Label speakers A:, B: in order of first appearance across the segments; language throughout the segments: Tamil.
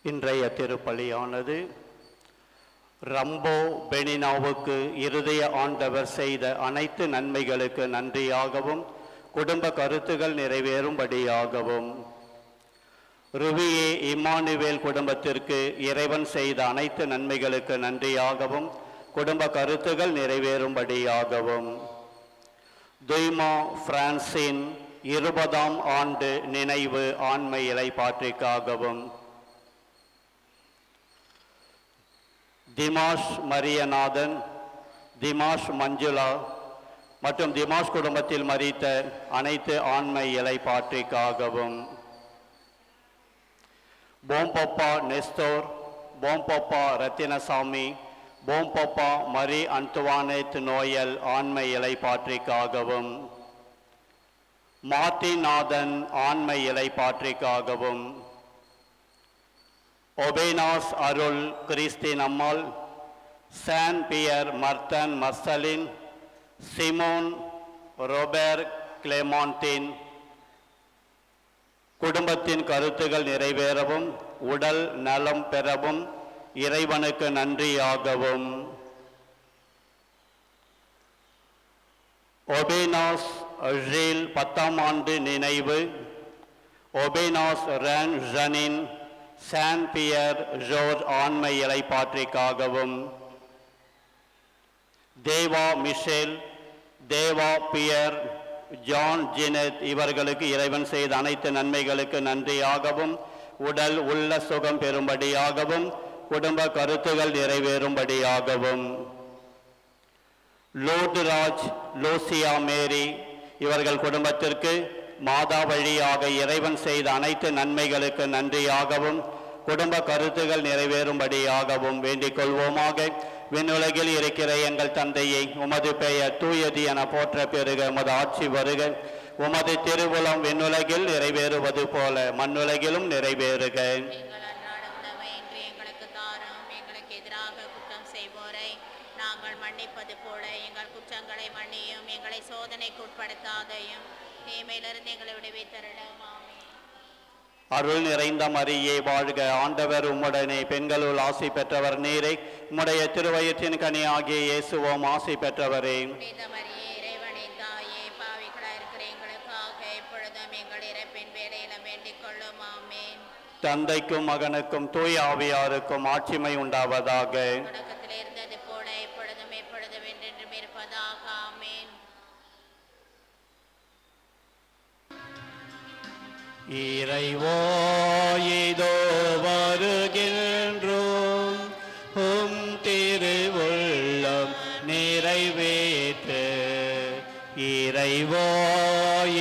A: இன்றைய திருப்பலியானது ரம்போ பெனினாவுக்கு இருதய ஆண்டவர் செய்த அனைத்து நன்மைகளுக்கு நன்றியாகவும் குடும்ப கருத்துகள் நிறைவேறும்படியாகவும், ருவியே இம்மானுவேல் குடும்பத்திற்கு இறைவன் செய்த அனைத்து நன்மைகளுக்கு நன்றியாகவும் குடும்ப கருத்துகள் நிறைவேறும்படியாகவும், துய்மா பிரான்சின் 20ஆம் ஆண்டு நினைவு ஆண்மை இலைப்பாற்றிக்காகவும், திமாஷ் மரியநாதன், திமாஷ் மஞ்சுளா மற்றும் திமாஷ் குடும்பத்தில் மரித்த அனைத்து ஆண்மை இலைப்பாற்றிக்காகவும், போம்பப்பா நெஸ்தோர், போம்பப்பா ரத்தினசாமி, போம்பப்பா மரி அன்துவானேத் நோயல் ஆண்மை இலைப்பாற்றிக்காகவும், மார்ட்டிநாதன் ஆண்மை இலைப்பாற்றிக்காகவும், ஒபேனாஸ் அருள் கிறிஸ்டின் அம்மாள், சான் பியர் மர்த்தன் மர்சலின், சிமோன் ரோபர்ட் கிளேமான்டின் குடும்பத்தின் கருத்துகள் நிறைவேறவும் உடல் நலம் பெறவும் இறைவனுக்கு நன்றியாகவும், ஒபேனாஸ் ஜீல் 10ஆம் ஆண்டு நினைவு, ஒபேனாஸ் ரன் ஜனின், சான் பியர் ஜோர்ஜ் ஆண்மை இலைப்பாற்றிக்காகவும், தேவா மிஷேல், தேவா பியர், ஜான் ஜினத் இவர்களுக்கு இறைவன் செய்த அனைத்து நன்மைகளுக்கு நன்றியாகவும் உடல் உள்ள சுகம் பெறும்படியாகவும் குடும்ப கருத்துகள் நிறைவேறும்படியாகவும், லோட்ராஜ், லூசியா மேரி இவர்கள் குடும்பத்திற்கு மாதா வழியாக இறைவன் செய்த அனைத்து நன்மைகளுக்கு நன்றியாகவும் குடும்ப கருத்துகள் நிறைவேறும்படியாகவும் வேண்டிக் கொள்வோமாக. விண்ணுலகில் இருக்கிற எங்கள் தந்தையை, உமது பெயர் தூயது என போற்ற பெறுக, உமது ஆட்சி வருக, உமது திருவுளம் விண்ணுலகில் நிறைவேறுவது போல மண்ணுலகிலும் நிறைவேறுக.
B: நாங்கள் மன்னிப்பது போல எங்கள் குற்றங்களை மன்னியும், எங்களை சோதனைக்கு உட்படுத்தாதையும் தீமையிலிருந்து எங்களை விடுவித்தருளும்.
A: அருள் நிறைந்த மரியே வாழ்க, ஆண்டவர் உம்முடனே, பெண்களுள் ஆசி பெற்றவர் நீரே, உம்முடைய திருவயிற்றின் கனி ஆகிய இயேசுவும் ஆசி பெற்றவரே.
B: இறைவனின் தாயே, பாவிகளாய் இருக்கிற எங்களுக்காக இப்பொழுதும் எங்கள் இறப்பின் வேளையிலும் வேண்டிக் கொள்ளும். ஆமென்.
A: தந்தைக்கும் மகனுக்கும் தூய ஆவியாருக்கும் ஆட்சிமை உண்டாவதாக.
B: தொடக்கத்தில் இருந்தது போல இப்பொழுதும் எப்பொழுதும் என்றென்றும் இருப்பதாக. ஆமென்.
A: இறைவா இதோ வருகின்றோம், உம் திருவுள்ளம் நிறைவேற்று. இறைவா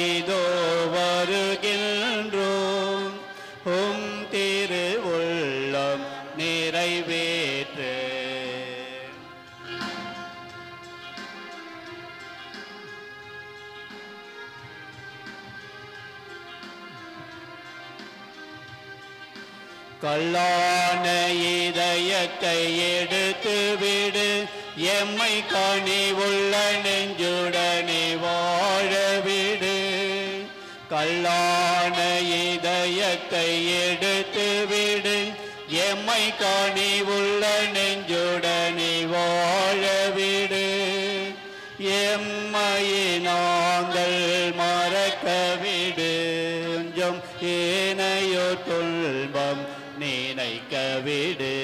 A: இதோ வருகின்றோம், உம் திருவுள்ளம் நிறைவேற்று. கல்லான இதயத்தை எடுத்து விடு, எம்மை கனிவுள்ள நெஞ்சுடனே வாழவிடு. கல்லான இதயத்தை எடுத்து விடு, எம்மை கனிவுள்ள நெஞ்சுடனே வாழவிடு. எம்மையை நாங்கள் மறக்கவிடு, ஏனையோ துன்பம் நினைக்கவிடு.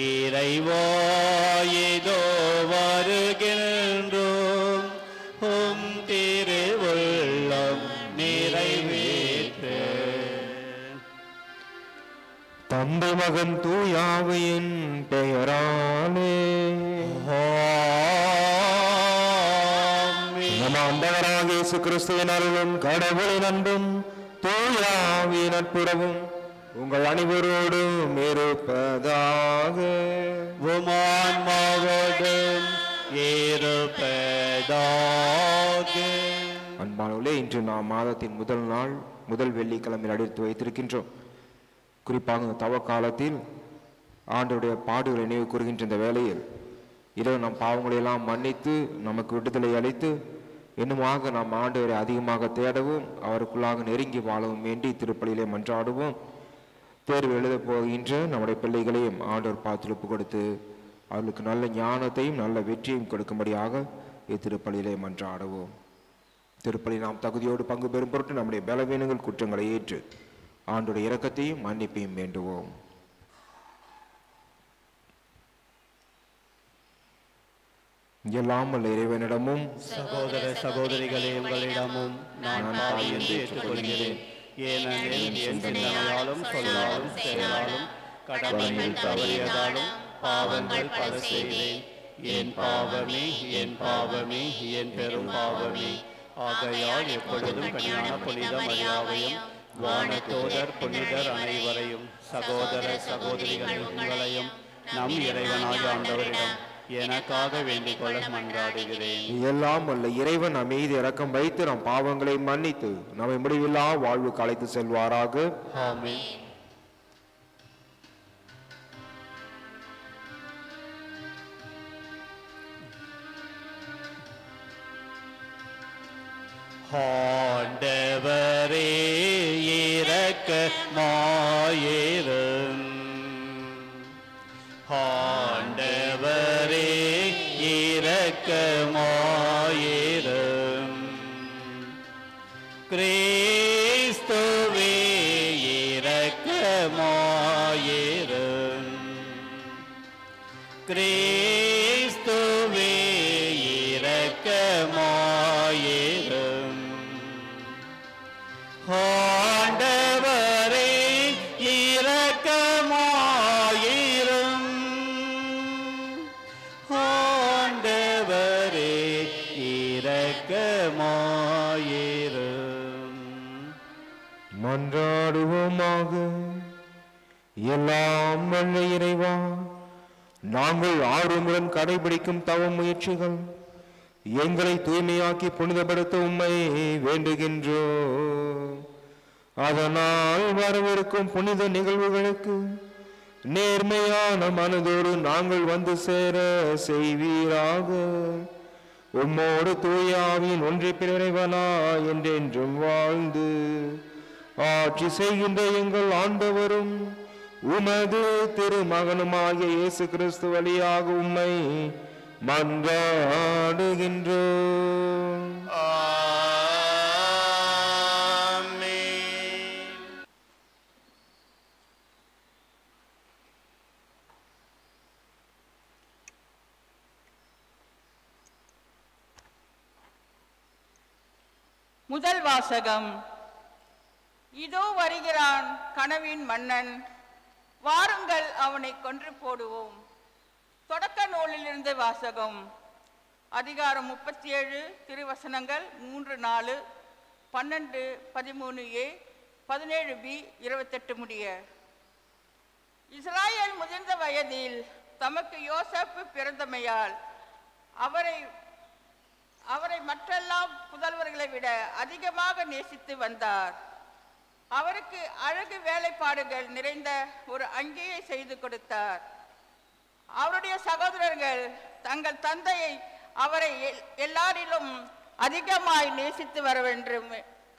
A: இறைவா இதோ வருகின்றோம், உம் திருவுள்ளம் நிறைவேற்று.
C: தந்தை மகன் தூயாவியின் பெயராலே ஆண்டவராக இயேசு கிறிஸ்துவின் அருளும் கடவுளின் அன்பும் தூயாவின் நட்புறவும் உங்கள் அனைவரோடும் இருப்பதாக.
A: உமான்மாவோடும் இருப்பதாக.
C: அன்பானவர்களே, இன்று நாம் மாதத்தின் முதல் நாள், முதல் வெள்ளிக்கிழமையில் அடித்து வைத்திருக்கின்றோம். குறிப்பாக தவ காலத்தில் ஆண்டவருடைய பாடுகளை நினைவு கூறுகின்ற இந்த வேளையில் இதோ நம் பாவங்களை எல்லாம் மன்னித்து நமக்கு விடுதலை அளித்து இன்னுமாக நாம் ஆண்டவரை அதிகமாக தேடவும் அவருக்குள்ளாக நெருங்கி வாழவும் வேண்டி திருப்பலியிலே மன்றாடுவோம். தேர்வு எழுதப் போகின்ற நம்முடைய பிள்ளைகளையும் ஆண்டவர் பார்த்து ஒப்பு கொடுத்து அவர்களுக்கு நல்ல ஞானத்தையும் நல்ல வெற்றியையும் கொடுக்கும்படியாக இத்திருப்பலியிலே மன்றாடுவோம். திருப்பலி நாம் தகுதியோடு பங்கு பெறும் பொருட்டு நம்முடைய பலவீனங்கள் குற்றங்களை ஏற்று ஆண்டுடைய இரக்கத்தையும் மன்னிப்பையும் வேண்டுவோம். எல்லாம் வல்ல இறைவனிடமும்
A: சகோதர சகோதரிகளே உங்களிடமும் நான் பாவி என்று ஏற்றுக்கொள்கிறேன். ஏனெனில் என் சிந்தனையாலும் சொல்லாலும் செயலாலும் கடமையில் தவறியதாலும் பாவங்கள் பல செய்தேன். என் பாவமே என் பாவமே என் பெரும் பாவமே. ஆகையால் எப்பொழுதும் கனியான புனித மரியாதையும் வானதூதர் புனிதர் அனைவரையும் சகோதர சகோதரிகள் உங்களையும் நம் இறைவனாகிய ஆண்டவரிடம் எனக்காக வேண்டிக் கொள்ள மன்றாடுகிறேன்.
C: எல்லாம் வல்ல இறைவன் நம் மீது இரக்கம் வைத்து நம் பாவங்களை மன்னித்து நம்மை முடிவில்லா வாழ்வுக்கு அழைத்து செல்வாராக.
A: ஆமென். ஆண்டவரே இரக்கமாயிரும். ஆண்டவரே இரக்கமாயிரும். கிறிஸ்துவே இரக்கமாயிரும். கிறிஸ்துவே இரக்கமாயிரும். ஆண்டவரே இரக்கமாயிரும். ஆண்டவரே இரக்கமாயிரும்.
C: மன்றாடுவோமாக. எல்லாம் வல்ல இறைவா, நாங்கள் ஆர்வமுடன் கடைபிடிக்கும் தவ முயற்சிகள் எங்களை தூய்மையாக்கி புனிதப்படுத்த உம்மை வேண்டுகின்றோம். அதனால் வரவிருக்கும் புனித நிகழ்வுகளுக்கு நேர்மையான மனதோடு நாங்கள் வந்து சேர செய்வீராக. உம்மோடு தூயாவின் ஒன்றிப்பில் இறைவனா என்றென்றும் வாழ்ந்து ஆட்சி செய்கின்ற எங்கள் ஆண்டவரும் உமது திருமகனுமாகிய இயேசு கிறிஸ்து வழியாக உம்மை மன்றாடுகின்றோம்.
D: முதல் வாசகம். இதோ வருகிறான் கனவின் மன்னன், வாருங்கள் அவனை கொன்று போடுவோம். தொடக்க நூலிலிருந்து வாசகம். அதிகாரம் 37 திருவசனங்கள் 3, 4, 12, 13a, 17b, 28 முடிய. இஸ்ராயேல் முதிர்ந்த வயதில் தமக்கு யோசேப்பு பிறந்தமையால் அவரை மற்றெல்லாம் புதல்வர்களை விட அதிகமாக நேசித்து வந்தார். அவருக்கு அழகு வேலைப்பாடுகள் நிறைந்த ஒரு அங்கியை செய்து கொடுத்தார். அவருடைய சகோதரர்கள் தங்கள் தந்தையை அவரை எல்லாரிலும் அதிகமாய் நேசித்து வரவென்று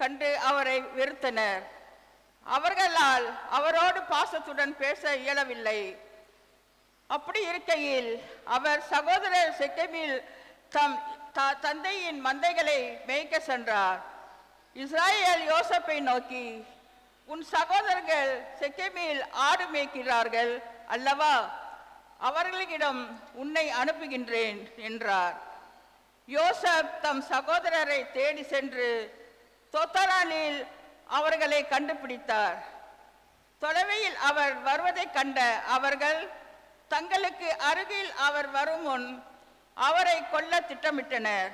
D: கண்டு அவரை வெறுத்தனர். அவர்களால் அவரோடு பாசத்துடன் பேச இயலவில்லை. அப்படி இருக்கையில் அவர் சகோதரர் செக்கேமில் தம் தந்தையின் மந்தைகளை மேய்க்க சென்றார். இஸ்ராயேல் யோசேப்பை நோக்கி, உன் சகோதரர்கள் செக்கேமில் ஆடு மேய்க்கிறார்கள் அல்லவா, அவர்களிடம் உன்னை அனுப்புகின்றேன் என்றார். யோசேப் தம் சகோதரரை தேடி சென்று தொத்தரானில் அவர்களை கண்டுபிடித்தார். தொலைவில் அவர் வருவதை கண்ட அவர்கள் தங்களுக்கு அருகில் அவர் வரும் முன் அவரை கொல்ல திட்டமிட்டனர்.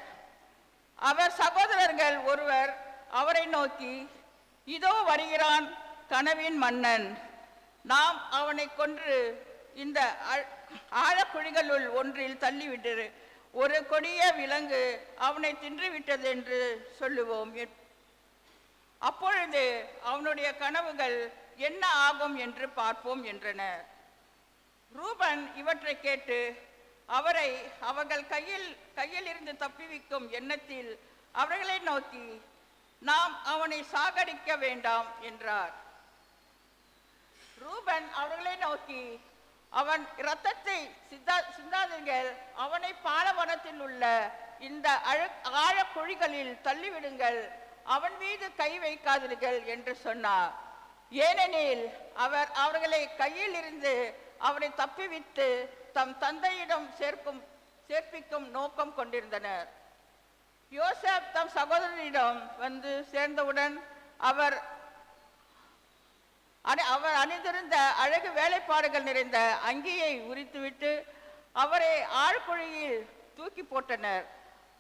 D: அவர் சகோதரர்கள் ஒருவர் அவரை நோக்கி, இதோ வருகிறான் கனவின் மன்னன், நாம் அவனை கொன்று இந்த ஆழக்குழிகளுள் ஒன்றில் தள்ளிவிட்டு ஒரு கொடிய விலங்கு அவனை தின்றுவிட்டது என்று சொல்லுவோம். அப்பொழுது அவனுடைய கனவுகள் என்ன ஆகும் என்று பார்ப்போம் என்றனர். ரூபன் இவற்றை கேட்டு அவரை அவர்கள் கையில் இருந்து தப்பிவிக்கும் எண்ணத்தில் அவர்களை நோக்கி, நாம் அவனை சாகடிக்க வேண்டாம் என்றார். ரூபன் அவர்களை நோக்கி, அவன் இரத்தத்தை சிந்தாதீர்கள், அவனை பாலவனத்தில் உள்ள இந்த ஆழ குழிகளில் தள்ளிவிடுங்கள், அவன் மீது கை வைக்காதீர்கள் என்று சொன்னார். ஏனெனில் அவர் அவர்களை கையில் இருந்து அவரை தப்பிவிட்டு தம் தந்தையிடம் சேர்ப்பிக்கும் நோக்கம் கொண்டிருந்தனர். யோசேப் தம் சகோதரனிடம் வந்து சேர்ந்தவுடன் அவர் அணிந்திருந்த அழகு வேலைப்பாடுகள் நிறைந்த அங்கியை உரித்துவிட்டு அவரை ஆழ்குழியில் தூக்கி போட்டனர்.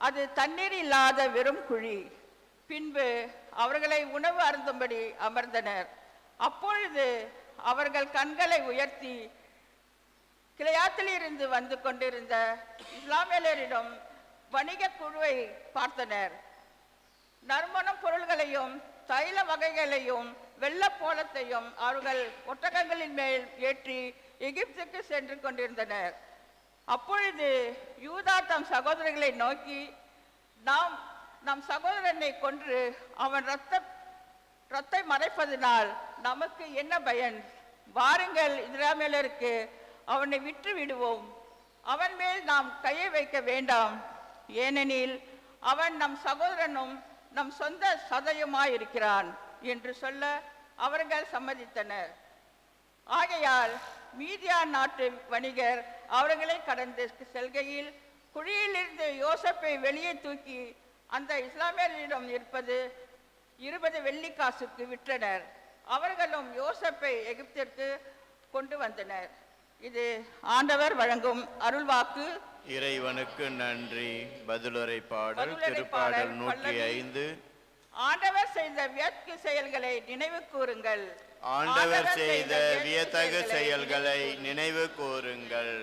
D: அது தண்ணீர் இல்லாத வெறும் குழி. பின்பு அவர்களை உணவு அருந்தும்படி அமர்ந்தனர். அப்பொழுது அவர்கள் கண்களை உயர்த்தி கிளையாத்தில் இருந்து வந்து கொண்டிருந்த இஸ்லாமியரிடம் வணிக குழுவை பார்த்தனர். நறுமணம் பொருள்களையும் தைல வகைகளையும் வெள்ளப்போளத்தையும் அவர்கள் ஒட்டகங்களின் மேல் ஏற்றி எகிப்துக்கு சென்று கொண்டிருந்தனர். அப்பொழுது யூதா தம் சகோதரர்களை நோக்கி, நாம் நம் சகோதரனை கொன்று அவன் ரத்தை மறைப்பதனால் நமக்கு என்ன பயன்? வாருங்கள், இஸ்ராயேலருக்கு அவனை விட்டு விடுவோம், அவன் மேல் நாம் கையை வைக்க வேண்டாம், ஏனெனில் அவன் நம் சகோதரனும் நம் சொந்த சதையுமாயிருக்கிறான் என்று சொல்ல அவர்கள் சம்மதித்தனர். ஆகையால் மீதியான் நாட்டு வணிகர் அவர்களை கடந்து செல்கையில் குழியிலிருந்து யோசேப்பை வெளியே தூக்கி அந்த இஸ்லாமியரிடம் இருப்பது 20 வெள்ளிக்காசுக்கு விற்றனர். அவர்களும் யோசேப்பை எகிப்திற்கு கொண்டு வந்தனர். இது ஆண்டவர் வழங்கும் அருள்வாக்கு.
E: இறைவனுக்கு நன்றி. பதிலுரை பாடல் திருப்பாடல் 105.
D: ஆண்டவர் செய்த வியத்தகு செயல்களை நினைவு கூறுங்கள்.
E: ஆண்டவர் செய்த வியத்தகு செயல்களை நினைவு கூறுங்கள்.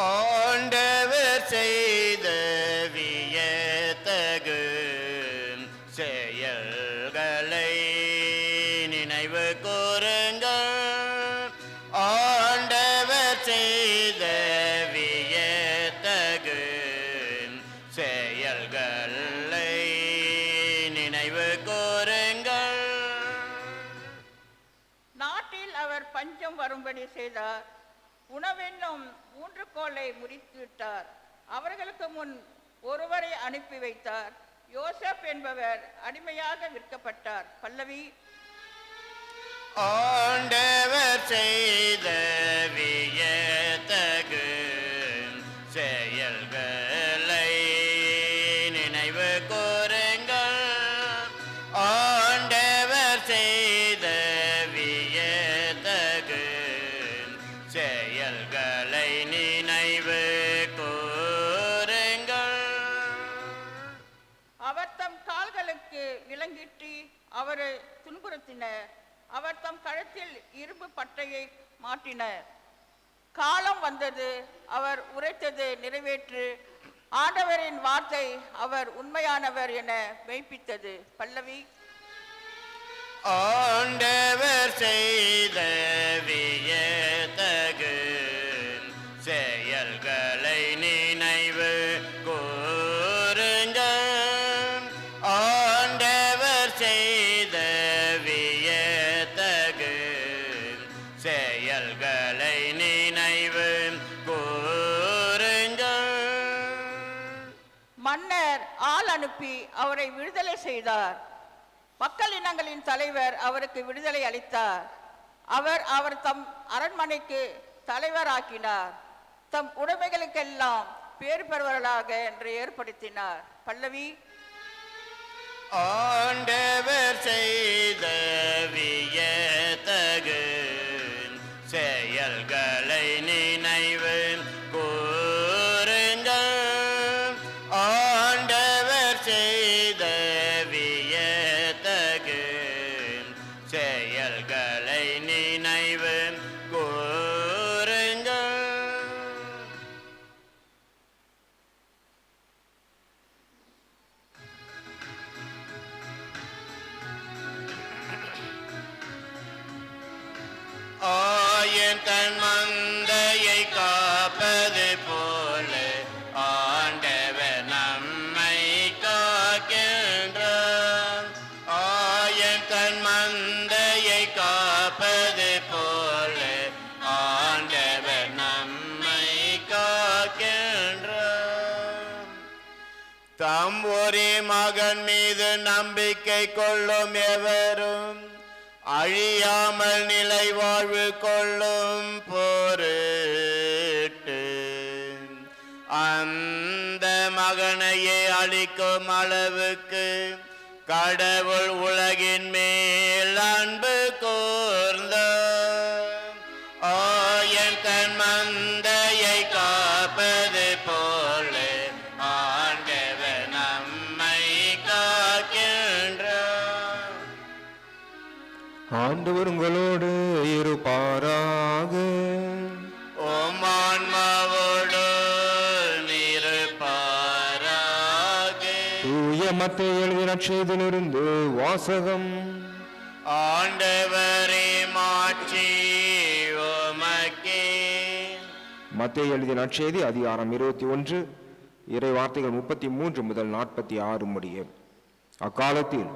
E: ஆண்டவர் செய்த வியத்தகு செயல்களை நினைவு கூறுங்கள். ஆண்டவர் செய்த வியத்தகு செயல்களை நினைவு கூறுங்கள்.
D: நாட்டில் அவர் பஞ்சம் வரும்படி செய்தார். உணவென்னும் ஊன்றுகோலை முறித்து விட்டார். அவர்களுக்கு முன் ஒருவரை அனுப்பி வைத்தார். யோசேப் என்பவர் அடிமையாக விற்கப்பட்டார். பல்லவி.
E: ஆண்டவர் செய்த வியத்தகு செயல்களை நினைவு கூறுங்கள். ஆண்டவர் செய்த வியத்தகு செயல்களை நினைவு கூறுங்கள்.
D: அவர் தம் கால்களுக்கு விலங்கிட்டு அவரை துன்புறுத்தினர். அவர் தம் கழுத்தில் இரும்பு பட்டையை மாட்டினர். காலம் வந்தது, அவர் உரைத்தது நிறைவேற்று. ஆண்டவரின் வார்த்தை அவர் உண்மையானவர் என மெய்ப்பித்தது. பல்லவி.
E: ஆண்டவர் செய்த வியத்தகு செயல்களை நினைவு கூறுங்கள். ஆண்டவர் செய்த வியத்தகு செயல்களை நினைவு கூறுங்கள்.
D: மன்னர் ஆள் அனுப்பி அவரை விடுதலை செய்தார். மக்கள் இனங்களின் தலைவர் அவருக்கு விடுதலை அளித்தார். அவர் தம் அரண்மனைக்கு தலைவராக்கினார். தம் உடைமைகளுக்கெல்லாம் பேர் பெறுவர்களாக என்று ஏற்படுத்தினார். பல்லவி.
E: ஆண்டவர் செய்த வியத்தகு செயல்களை நினைவு கூறுங்கள். ஆண்டவர் செய்த வியத்தகு செயல்களை நினைவு கூறுங்கள். ஒரே மகன் மீது நம்பிக்கை கொள்ளும் எவரும் அழியாமல் நிலை வாழ்வு கொள்ளும் பொருட்டு அந்த மகனையே அளிக்கும் அளவுக்கு கடவுள் உலகின் மேல் அன்பு கூர்ந்தார். ஆயன் தன் மந்தையை காப்பது போல ஆண்டவர் நம்மை காக்கின்றார்.
C: ஆண்டவர் உங்களோடு இருப்பாராக.
E: உம் ஆன்மாவோடு இருப்பாராக.
C: தூய மத்தேயு எழுதிய நற்செய்தியிலிருந்து வாசகம்.
E: ஆண்டவரே மாட்சி உமக்கே.
C: மத்தேயு எழுதிய நற்செய்தி அதிகாரம் 21 இறை வார்த்தைகள் 33 முதல் 46 முடிய. அக்காலத்தில்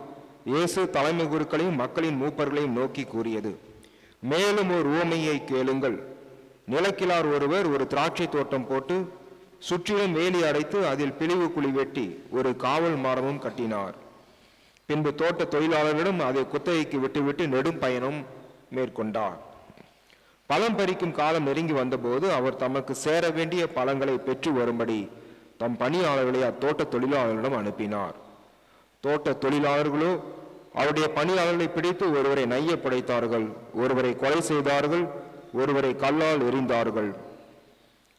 C: இயேசு தலைமை குருக்களையும் மக்களின் மூப்பர்களையும் நோக்கி கூறியது, மேலும் ஒரு உவமையை கேளுங்கள். நிலக்கிழார் ஒருவர் ஒரு திராட்சை தோட்டம் போட்டு சுற்றிலும் வேலி அடைத்து அதில் பிழிவு குழி வெட்டி ஒரு காவல் மாடமும் கட்டினார். பின்பு தோட்ட தொழிலாளர்களிடம் அதை குத்தகைக்கு விட்டுவிட்டு நெடும் பயணம் மேற்கொண்டார். பழம் பறிக்கும் காலம் நெருங்கி வந்தபோது அவர் தமக்கு சேர வேண்டிய பழங்களை பெற்று வரும்படி தம் பணியாளர்களை அத்தோட்ட தொழிலாளர்களிடம் அனுப்பினார். தோட்ட தொழிலாளர்களோ அவருடைய பணியாளர்களை பிடித்து ஒருவரை நைய படைத்தார்கள், ஒருவரை கொலை செய்தார்கள், ஒருவரை கல்லால் எறிந்தார்கள்.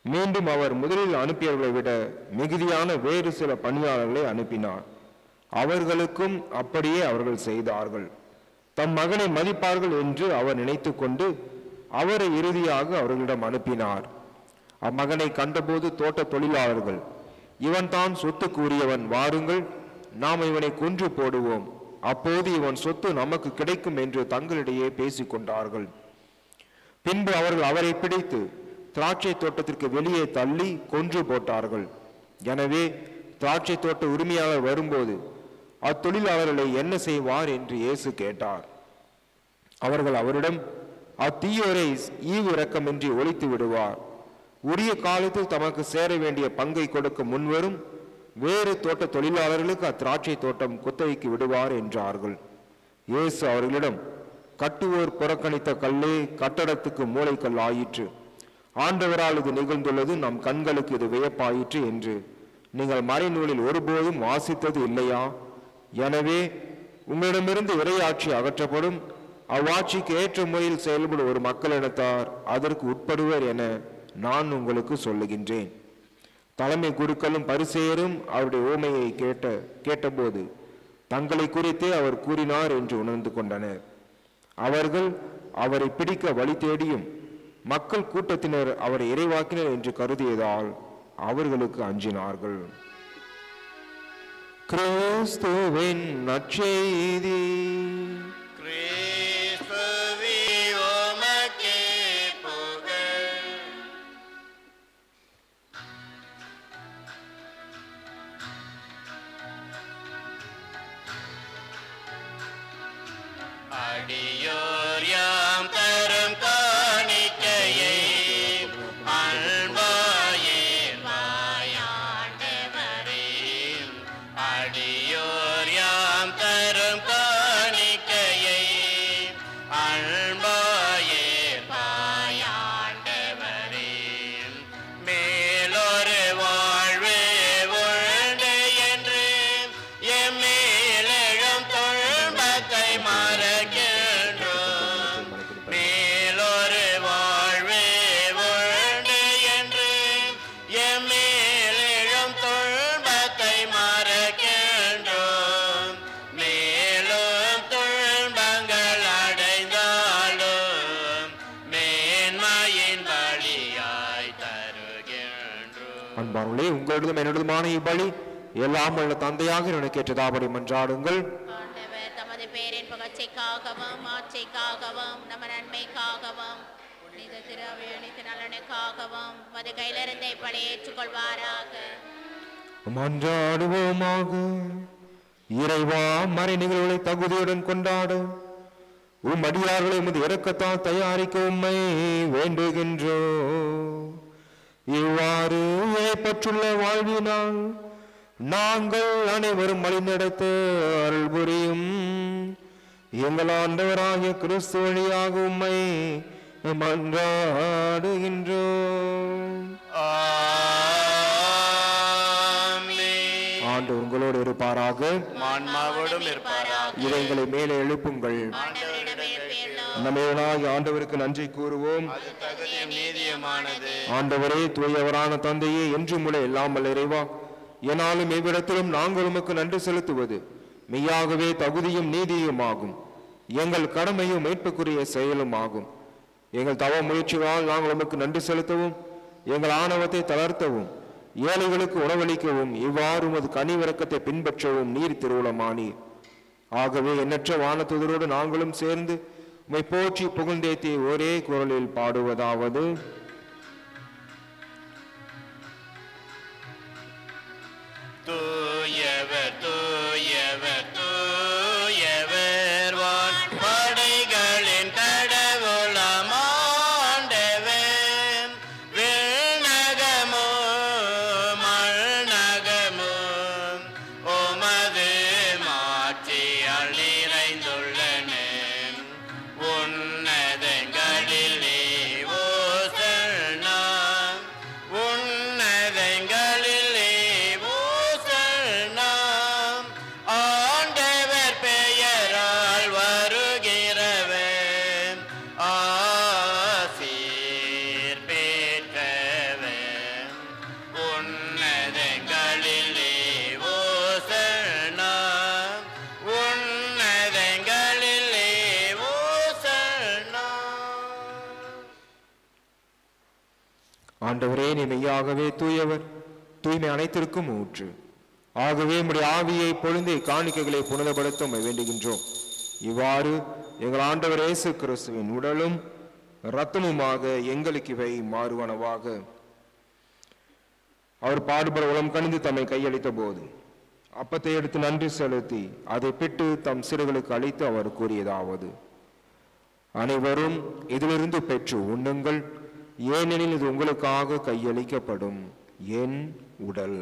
C: மீண்டும் அவர் முதலில் அனுப்பியவர்களை விட மிகுதியான வேறு சில பணியாளர்களை அனுப்பினார். அவர்களுக்கும் அப்படியே அவர்கள் செய்தார்கள். தம் மகனை மதிப்பார்கள் என்று அவர் நினைத்து கொண்டு அவரை இறுதியாக அவர்களிடம் அனுப்பினார். அம்மகனை கண்டபோது தோட்ட தொழிலாளர்கள், இவன் தான் சொத்துக்கு உரியவன், வாருங்கள் நாம் இவனை கொன்று போடுவோம், அப்போது இவன் சொத்து நமக்கு கிடைக்கும் என்று தங்களிடையே பேசிக்கொண்டார்கள். பின்பு அவர்கள் அவரை பிடித்து திராட்சை தோட்டத்திற்கு வெளியே தள்ளி கொன்று போட்டார்கள். எனவே திராட்சை தோட்ட உரிமையாளர் வரும்போது அத்தொழிலாளர்களை என்ன செய்வார் என்று இயேசு கேட்டார். அவர்கள் அவரிடம், அத்தீயோரை ஈவு இரக்கமின்றி ஒழித்து விடுவார், உரிய காலத்தில் தமக்கு சேர வேண்டிய பங்கை கொடுக்க முன்வரும் வேறு தோட்ட தொழிலாளர்களுக்கு அத்திராட்சை தோட்டம் குத்தகைக்கு விடுவார் என்றார்கள். இயேசு அவர்களிடம், கட்டுவோர் புறக்கணித்த கல்லே கட்டடத்துக்கு மூளைக்கல் ஆயிற்று, ஆண்டவரால் இது நிகழ்ந்துள்ளது, நம் கண்களுக்கு இது வியப்பாயிற்று என்று நீங்கள் மறைநூலில் ஒருபோதும் வாசித்தது இல்லையா? எனவே உங்களிடமிருந்து இறையாட்சி அகற்றப்படும், அவ்வாட்சிக்கு ஏற்ற முறையில் செயல்படும் ஒரு மக்களினத்தார் அதற்கு உட்படுவர் என நான் உங்களுக்கு சொல்லுகின்றேன். தலைமை குருக்களும் பரிசேயரும் அவருடைய உவமையை கேட்டபோது தங்களை குறித்தே அவர் கூறினார் என்று உணர்ந்து கொண்டனர். அவர்கள் அவரை பிடிக்க வழி தேடியும் மக்கள் கூட்டத்தினர் அவரை இறைவாக்கினர் என்று கருதியதால் அவர்களுக்கு அஞ்சினார்கள். கிறிஸ்துவின் நற்செய்தி.
E: கிறிஸ்துவே உமக்கே புகழ். அடியோர் யாம் தரும் காணிக்கையை அன்பாயேன் வாயாண்டவரே. அடியோர் யாம் தரும் காணிக்கையை அன்பாயேன் வாயாண்டவரே. மேலொரு வாழ்வு உண்டு என்று எம்மேலெழும் துன்பத்தை மறக்கின்றோம். மேலொரு வாழ்வு உண்டு என்று எம்மேலெழும் துன்பத்தை மறக்கின்றோம். மேலும் துன்பங்கள் அடைந்தாலும் மேன்மையின் பலியாய் தருகின்றோம்.
C: அன்பார்களே, உங்களிடம் என்னிடமான இப்பலி எல்லாம் உள்ள தந்தையாக எனக்கு ஏற்றதாபடி மன்றாடுங்கள்.
B: ஆண்டவர் தமது பேரின் புகழ்ச்சிக்காகவும் ஆட்சிக்காகவும் நம்ம நன்மைக்காகவும் புனித திரு அனைத்து நலனுக்காகவும் மது கையிலிருந்தே பழியேற்றுக் கொள்வாராக.
C: மன்றாடுவோமாக. இறைவா, மறை நிகழ்வுகளை தகுதியுடன் கொண்டாட உம் அடியார்களை உமது இரக்கத்தால் தயாரிக்க உம்மை வேண்டுகின்றோம். இவ்வாறு இறைப்பற்றுள்ள வாழ்வினால் நாங்கள் அனைவரும் வழிநடத்த அருள் புரியும் எங்கள் ஆண்டவராகிய கிறிஸ்து வழியாக உம்மை மன்றாடுகின்றோம். ஆண்டு உங்களோடு இருப்பாராக,
E: ஆன்மாவோடும் இருப்பாராக.
C: இறைகளை மேலே எழுப்புங்கள். நம்மளாகி ஆண்டவருக்கு நன்றி கூறுவோம்.
E: அது தகுதியும் நீதியுமானது.
C: ஆண்டவரே, தூயவரான தந்தையே, என்றும் உள்ள இல்லாமல் இறைவா, என்னாலும் எவ்விடத்திலும் நாங்கள் உமக்கு நன்றி செலுத்துவது மெய்யாகவே தகுதியும் நீதியுமாகும். எங்கள் கடமையும் மீட்புக்குரிய செயலும் ஆகும். எங்கள் தவ முயற்சிகளால் நாங்கள் உமக்கு நன்றி செலுத்தவும், எங்கள் ஆணவத்தை தளர்த்தவும், ஏழைகளுக்கு உணவளிக்கவும், இவ்வாறு உமது கனிவிரக்கத்தை பின்பற்றவும் நீர் திருவுளமானீர். ஆகவே எண்ணற்ற வானத்துதரோடு நாங்களும் சேர்ந்து உம்மை போற்றி புகழ்ந்தேத்தி ஒரே குரலில் பாடுவதாவது:
E: தூயவர் தூயவர் தூயவர் வான் படைகளின் கடவுளாம் ஆண்டவர். விண்ணகமோ மண்ணகமோ உமது மாட்சியால் நிறைந்துள்ளன. உன்னதங்களிலே ஓசன்னா, உன்னதங்களிலே ஓசன்னா. ஆண்டவர் பெயரால் வருகிறவர் ஆசீர் பெற்றவர். உன்னதங்களிலே ஓசன்னா, உன்னதங்களிலே ஓசன்னா.
C: ஆண்டவரே, நீ மெய்யாகவே தூயவர், தூய்மை அனைத்திற்கும் ஊற்று. ஆகவே உம்முடைய ஆவியை பொழுந்தே காணிக்கைகளை புனிதப்படுத்த உம்மை வேண்டுகின்றோம். இவ்வாறு எங்கள் ஆண்டவர் இயேசு கிறிஸ்துவின் உடலும் இரத்தமுமாக எங்களுக்கு இவை மாறுவனவாக. அவர் பாடுபட உளம் கணிந்து தம்மை கையளித்த போது அப்பத்தை எடுத்து நன்றி செலுத்தி அதை பிட்டு தம் சிறுகளுக்கு அளித்து அவர் கூறியதாவது: அனைவரும் இதிலிருந்து பெற்று உண்ணுங்கள், ஏனெனில் இது உங்களுக்காக கையளிக்கப்படும் என் உடல்.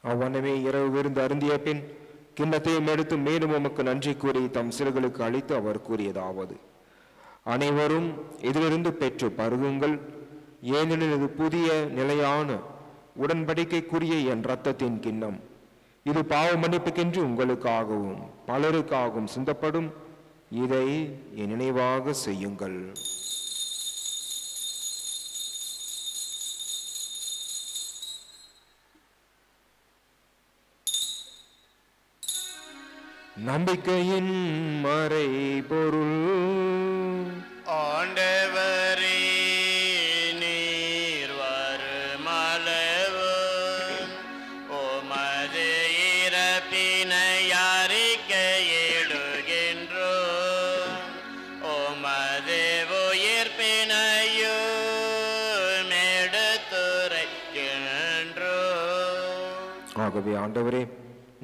C: அவ்வண்ணமே இரவு விருந்து அருந்திய பின் கிண்ணத்தையும் எடுத்து மேலும் உமக்கு நன்றி கூறி தம் சிறுகளுக்கு அளித்து அவர் கூறியதாவது: அனைவரும் இதிலிருந்து பெற்று பருகுங்கள், ஏனெனில் இது புதிய நிலையான உடன்படிக்கைக்குரிய என் இரத்தத்தின் கிண்ணம். இது பாவ மன்னிப்புக்கென்று உங்களுக்காகவும் பலருக்காகவும் சிந்தப்படும். இதை என் நினைவாக செய்யுங்கள். நம்பிக்கையின் மறைபொருள்.
E: ஆண்டவரே, நீர் வருமளவு உமது இறப்பினை அறிக்கையிடுகின்றோம். உமது உயிர்ப்பினையும் எடுத்துரைக்கின்றோம்.
C: ஆகவே ஆண்டவரே,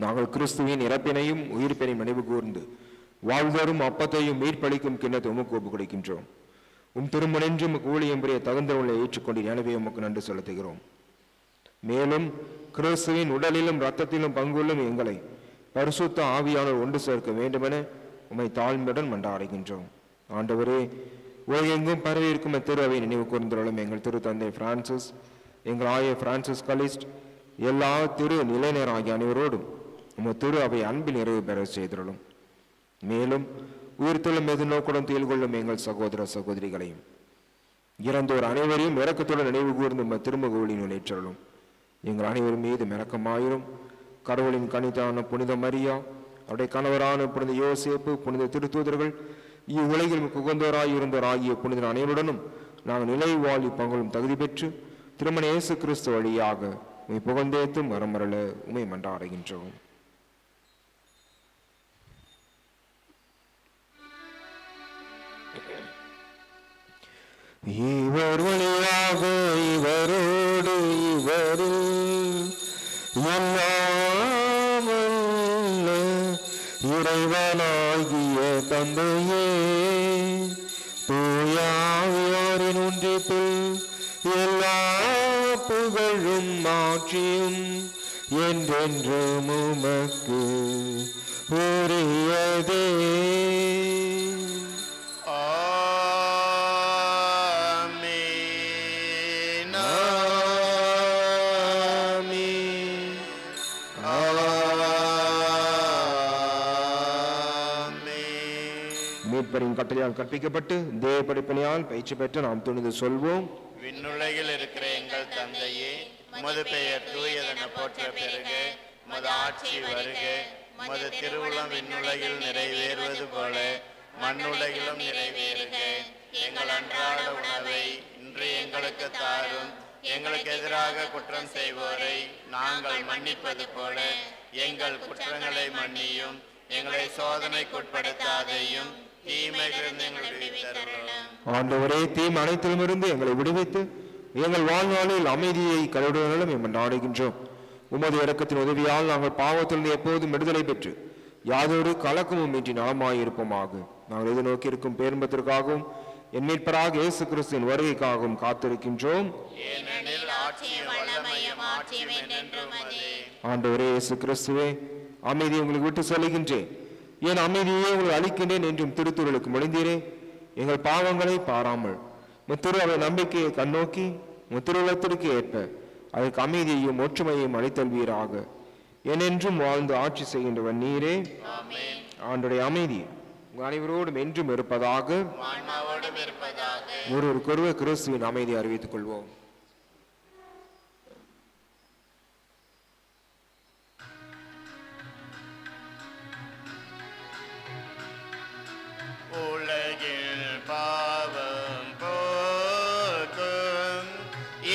C: நாங்கள் கிறிஸ்துவின் இறப்பினையும் உயிர்ப்பினையும் நினைவு கூர்ந்து வாழ்வரும் அப்பத்தையும் மீட்பளிக்கும் கிண்ணத்தை உமக்கு ஒப்புக் கொடுக்கின்றோம். உம் திருமணென்று உமக்கு ஊழியம் புரிய தகுந்தவர்களை ஏற்றுக்கொண்டு எனவே உமக்கு நன்றி செலுத்துகிறோம். மேலும் கிறிஸ்துவின் உடலிலும் இரத்தத்திலும் பங்குள்ளும் எங்களை பரிசுத்த ஆவியானவர் ஒன்று சேர்க்க வேண்டுமென உம்மை தாழ்மையுடன் மன்றாடுகின்றோம். ஆண்டவரே, உலகெங்கும் பரவி இருக்கும் திருவை நினைவு கூர்ந்தருளும். எங்கள் திரு தந்தை பிரான்சிஸ், எங்கள் ஆயர் பிரான்சிஸ் கலிஸ்ட், எல்லா திரு நிலைஞர் ஆகிய அனைவரோடும் உமது திரு அவை அன்பில் நிறைவு பெற செய்திருளும். மேலும் உயிர்த்தெழும் எதிர்நோக்குடன் துயில் கொள்ளும் எங்கள் சகோதர சகோதரிகளையும் இறந்தோர் அனைவரையும் இரக்கத்துடன் நினைவு கூர்ந்து உமது திருமுக ஒளியினுள் ஏற்றருளும். எங்கள் அனைவரும் மீது இரக்கமாயிரும். கடவுளின் கனிதான புனித மரியா, அவருடைய கணவரான புனித யோசேப்பு, புனித திருத்தூதர்கள், இவ்வுலகில் உகந்தோராய் இருந்தோர் ஆகிய புனித அனைவருடனும் நாங்கள் நிலை வாழ்வி பங்களும் தகுதி பெற்று திருமண இயேசு கிறிஸ்து வழியாக உம்மை புகழ்ந்தேத்தும் வரமரல உம்மை மன்றாடுகின்றோம். இவர் வழியாக இவரோடு இவரில் எல்லாம் வல்ல இறைவனாகிய தந்தையே, தூயாவியாரின் ஒன்றிப்பில் எல்லா புகழும் மாற்றியும் என்றென்றும் உமக்கு உரியதே.
E: ஆமென்.
C: மீட்பரின் கட்டளையால் கற்பிக்கப்பட்டு தேவ படிப்பினையால் பயிற்சி பெற்று நாம் துணிந்து சொல்வோம்.
E: விண்ணுலகில் இருக்கிற எங்கள் தந்தையே, உமது பெயர் தூயதென போற்ற பெறுக. உமது ஆட்சி வருக. உமது திருவுளம் விண்ணுலகில் நிறைவேறுவது போல மண்ணுலகிலும் நிறைவேறுக. எங்கள் அன்றாட உணவை இன்று எங்களுக்கு தாரும். எங்களுக்கு எதிராக குற்றம் செய்வோரை நாங்கள் மன்னிப்பது போல எங்கள் குற்றங்களை மன்னியும். எங்களை சோதனைக்குட்படுத்தாதையும் தீமைகளிலிருந்து எங்களை விடுவித்தருளும்.
C: ஆண்டவரே, தீமை அனைத்திலுமிருந்து எங்களை விடுவித்து எங்கள் வாழ்நாளில் அமைதியை கருடுவதாலும் எம்மை நாடுகின்றோம். உமது இரக்கத்தின் உதவியால் நாங்கள் பாவத்திலிருந்து எப்போதும் விடுதலை பெற்று யாதொரு கலக்கமும் இன்றி நலமாயிருப்போமாக. நாங்கள் எதிர்நோக்கி இருக்கும் பேரின்பத்திற்காகவும் என் மீட்பராக இயேசு கிறிஸ்துவின் வருகைக்காகவும் காத்திருக்கின்றோம்.
E: ஏனெனில் ஆட்சியும் வல்லமையும் ஆட்சியும் என்றென்றும் அதே.
C: ஆண்டவரே இயேசு கிறிஸ்துவே, அமைதியை உங்களுக்கு விட்டு சொல்லுகின்றேன், என் அமைதியை உங்களுக்கு அளிக்கின்றேன் என்றும் திருத்துறளுக்கு முடிந்தீரே. எங்கள் பாவங்களை பாராமல் முத்திரு அவை நம்பிக்கையை கண்ணோக்கி முத்திருளத்திற்கு ஏற்ப அதற்கு அமைதியையும் ஒற்றுமையையும் அளித்தல்வீராக. என்றென்றும் வாழ்ந்து ஆட்சி செய்கின்றவன் நீரே. ஆண்டுடைய அமைதி உங்கள் அனைவரோடும் என்றும் இருப்பதாக. ஒருவருக்கொருவர் கிறிஸ்துவின் அமைதியை அறிவித்துக் கொள்வோம்.
E: உலகில் பாவம் போக்கும்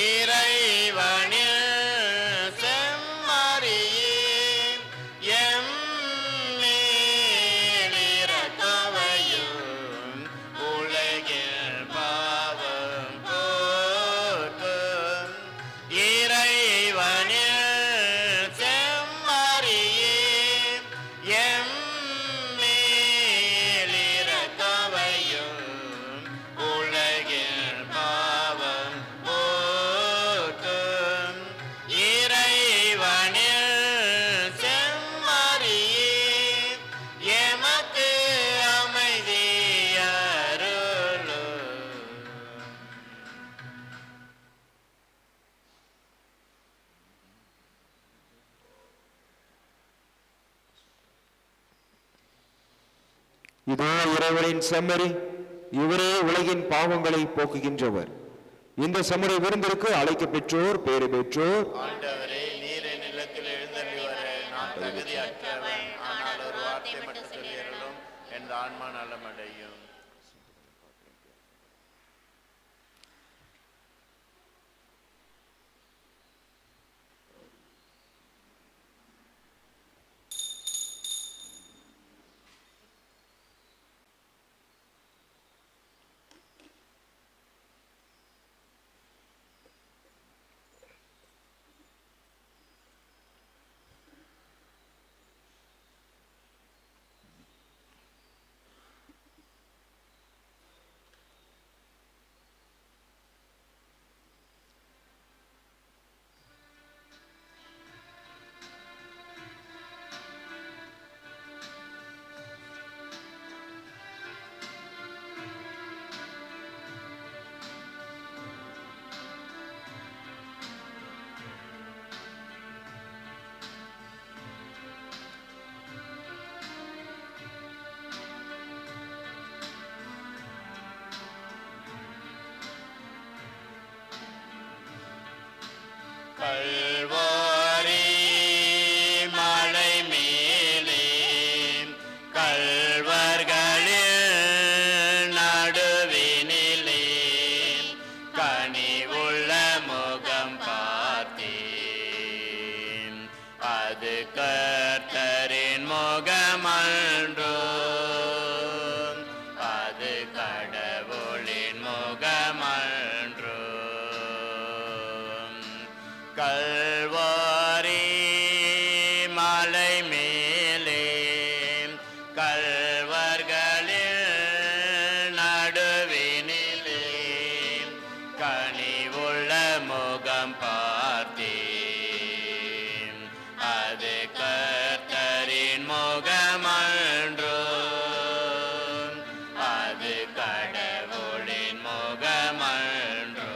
E: இறைவனில் செம்மறியே, எம்மேல் இரக்கவையும். உலகில் பாவம் போக்கும் இறைவனில் செம்மறியே, எம்மேல் இரக்கவையும். உலகில் பாவம் போக்கும் இறைவனில் செம்மறியே, எமக்கு அமைதி அருளும்.
C: இதோ இறைவனின் செம்மறி, இவரே உலகின் பாவங்களை போக்குகின்றவர். இந்த செம்மறி விருந்திற்கு அழைக்க பெற்றோர் பேறு பெற்றோர்.
E: ஆண்டவரே, நீர் என் இல்லத்தில் எழுந்தருளி வர நான் தகுதியற்றவன். ஆனால் ஒரு வார்த்தை மட்டும் சொல்லியருளும், என் ஆன்மா நலமடையும். கல்வாரி மலை மேலே கல்வர்களில் நடுவினிலே கனிவுள்ள முகம் பார்த்தேன். அது கர்த்தரின் முகமன்றோ, அது கடவுளின் முகமன்றோ. கல்வாரி மலை மேலே கல்வர்களில் கடவுளின் முகமன்றோ.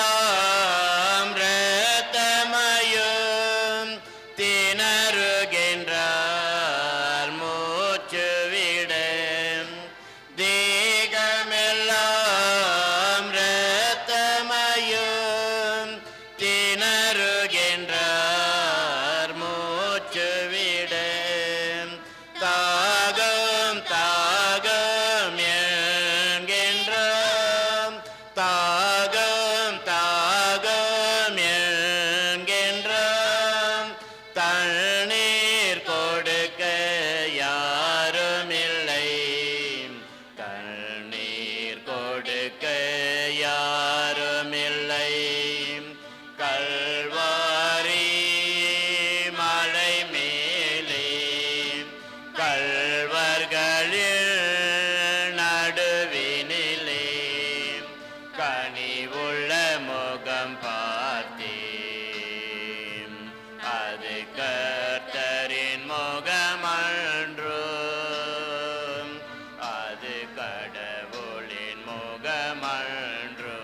E: தேகமெல்லாம் இரத்தமயம் திணறுகின்றார் மூச்சு விட. தேகமெல்லாம் இரத்தமயம் திணறுகின்றார் மூச்சு விட. தாகம் தாகம் என்கின்றார், தாகம் தாகம் என்கின்றார். தண்ணீர் கொடுக்க யாருமில்லை, தண்ணீர் கொடுக்க யாருமில்லை. கல்வாரி மலை மேலே கல்வர்களில் நடுவினிலே கனிவுள்ள முகம் பார்த்தேன், அது கர்த்தரின் முகமன்றோ, அது கடவுளின் முகமன்றோ.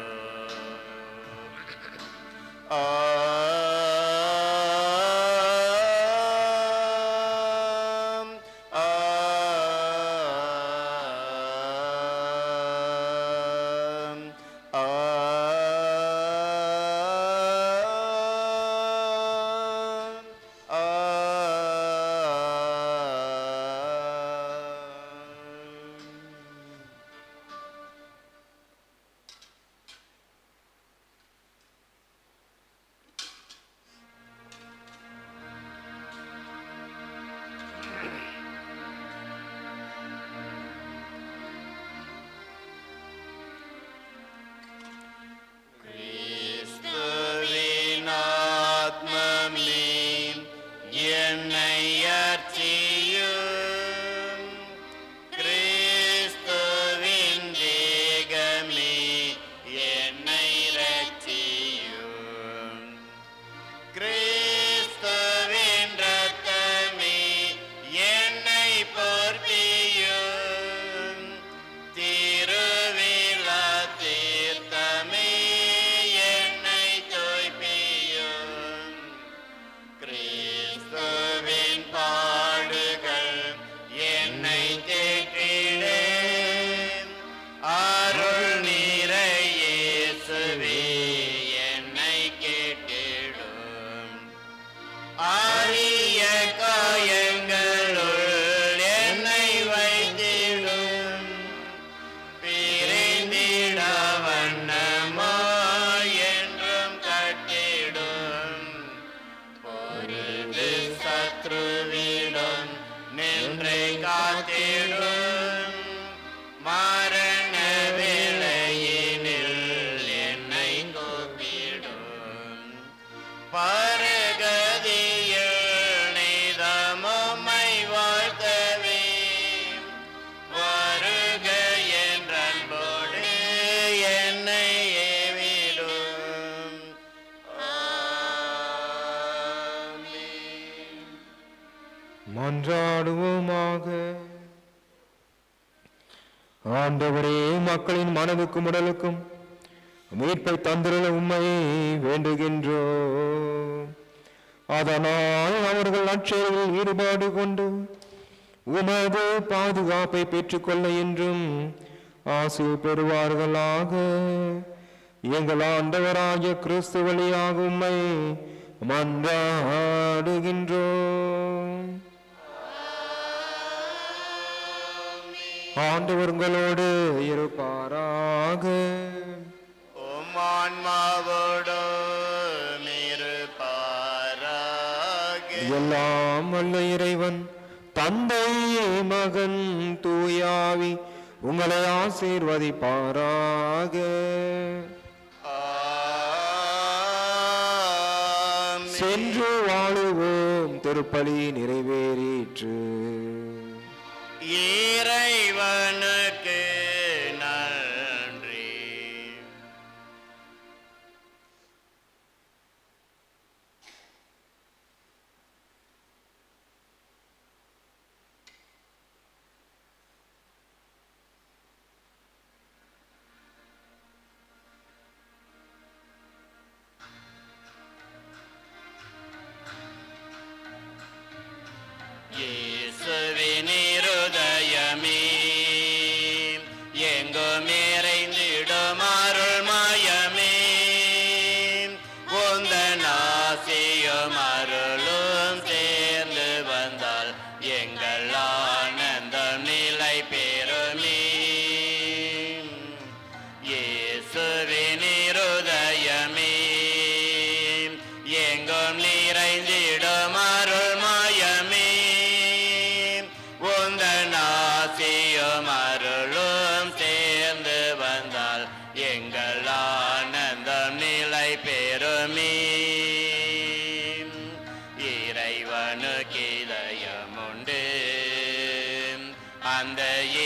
E: கிறிஸ்துவின் ஆத்மமே என்னை அர்ச்சியும், கிறிஸ்துவின் தேகமே என்னை இரட்சியும். கிறிஸ்துவின் இரத்தமே என்னை போர்த்தியும், திருவிழா தீர்த்தமே என்னை தோய்ப்பியும். கிறிஸ்துவின் பாடுகள் என்னை தேற்றிட, அருள் நிறை இயேசுவே என்னை கேட்டிடும். அரிய காயங்களுள் என்னை வைத்திடும், பிரிந்திட வண்ணமாய் என்றும் கட்டிடும். பொருது சத்ருவிடம் நின்று காத்திடும், மரண வேளையினில் என்னை கூப்பிடும். பரகதியில் நிதமும்மை வாழ்த்தவே, வருக என்ற அன்போடு என்னை ஏவிடும். ஆமென்.
C: மன்றாடுவோமாக. ஆண்டவரே, மக்களின் மனதுக்கும் உடலுக்கும் மீட்பை தந்திருள உம்மையை வேண்டுகின்றோம். அதனால் அவர்கள் நற்செயலில் ஈடுபாடு கொண்டு உமது பாதுகாப்பை பெற்றுக்கொள்ள என்றும் ஆசை பெறுவார்களாக. எங்கள் ஆண்டவராகிய கிறிஸ்து வழியாக உம்மை மன்றாடுகின்றோம். ஆண்டவர் உங்களோடு இருப்பாராக.
E: உம் ஆன்மாவோடும் இருப்பாராக.
C: எல்லாம் வல்ல இறைவன் தந்தை மகன் தூயாவி உங்களை ஆசீர்வதிப்பாராக. சென்று வாழுவோம். திருப்பலி நிறைவேறிற்று.
E: இறைவனுக்கு நன்றி. இயேசுவின் இருதயமே எங்கும் நிறைந்திடும் அருள்மயமே, உந்தன் ஆசியும் அருளும் சேர்ந்து வந்தால் எங்கள் ஆனந்தம் நிலை பெறுமே. இயேசுவின் இருதயமே எங்கும் நிறைந்திடும் அருள்மயமே, உந்தன் ஆசியும் அருளும் சேர்ந்து வந்தால் எங்கள் ஆனந்தம் நிலை பெறுமே. இறைவனுக்கு இதயம் உண்டு, அந்த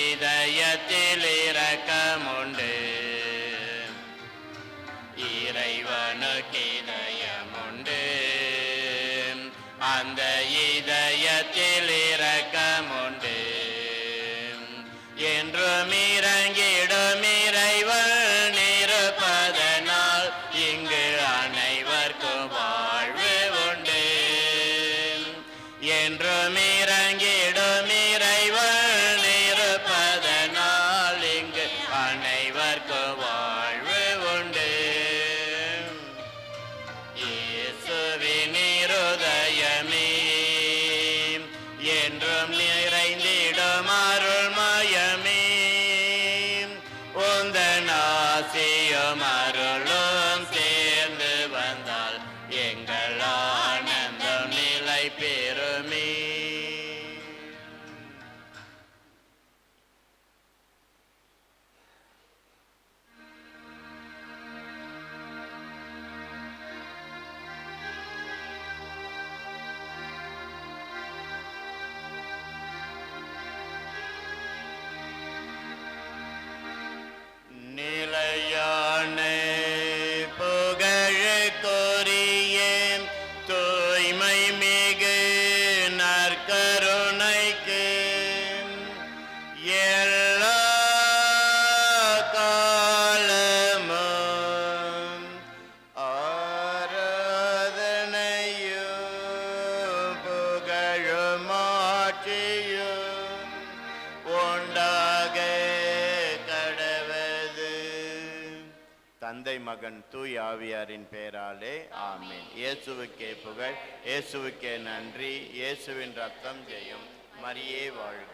E: இதயத்தில் இரக்கம் உண்டு. இறைவனுக்கு இதயம் உண்டு, அந்த இதயத்தில் இரக்கம் உண்டு. என்றும் இறங்கிடும் இறைவன் இருப்பதனால் இங்கு அனைவருக்கும் வாழ்வு உண்டு. என்றும் இறங்கிடும் இறைவன் இருப்பதனால் இங்கு அனைவருக்கும் வாழ்வு உண்டு. இயேசுவின் இருதயமே என்றும் நிறைந்திடும் அருள்மயமே, உந்தன் ஆசியும் அருளும் சேர்ந்து வந்தால் எங்கள் ஆனந்தம் நிலை பெறுமே. நிலையான புகழுக்குரிய தூய்மை மிகு நற்கருணைக்கு எல்லா காலமும் ஆராதனையும் புகழும் ஆட்சியும் உண்டாக கடவது. தந்தை மகன் தூய் ஆவியாரின் பெயராலே ஆமென். இயேசுவுக்கே புகழ், இயேசுவுக்கே நன்றி. இயேசுவின் ரத்தம் ஜெயம். மரியே வாழ்க.